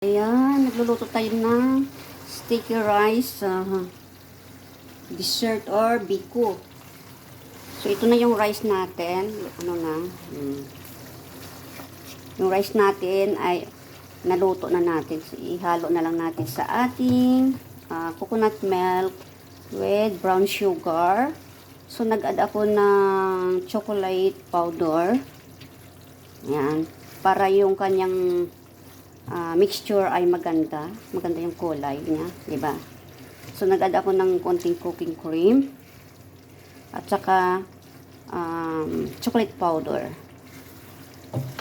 Ayan, nagluluto tayo ng sticky rice, dessert or biko. So, ito na yung rice natin. Ano na? Yung rice natin ay naluto na natin. So, ihalo na lang natin sa ating coconut milk with brown sugar. So, nag-add ako ng chocolate powder. Ayan. Para yung kanyang mixture ay maganda yung kulay niya, di ba? So nag-add ako ng konting cooking cream at saka chocolate powder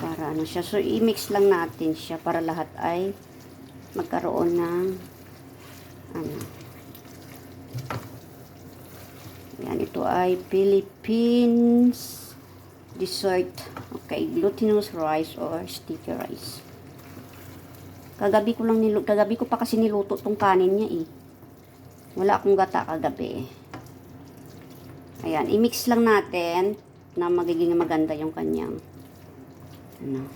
para ano siya. So i-mix lang natin siya para lahat ay magkaroon ng ano. Yan, ito ay Philippines dessert. Okay, glutinous rice or sticky rice. Kagabi ko pa kasi niluto tong kanin niya eh. Wala akong gata kagabi. Ayan, i-mix lang natin na magiging maganda yung kanyang ano.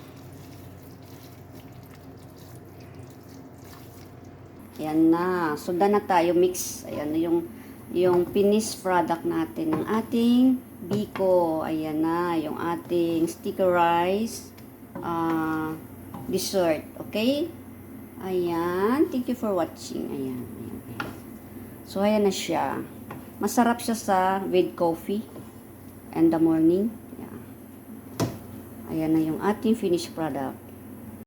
Ayan na. So, done na tayo mix. Ayan na yung finished product natin ng ating biko. Ayan na, yung ating sticky rice dessert. Okay? Ayan. Thank you for watching. Ayan. So, ayan na siya. Masarap siya with coffee in the morning. Ayan. Ayan na yung ating finished product.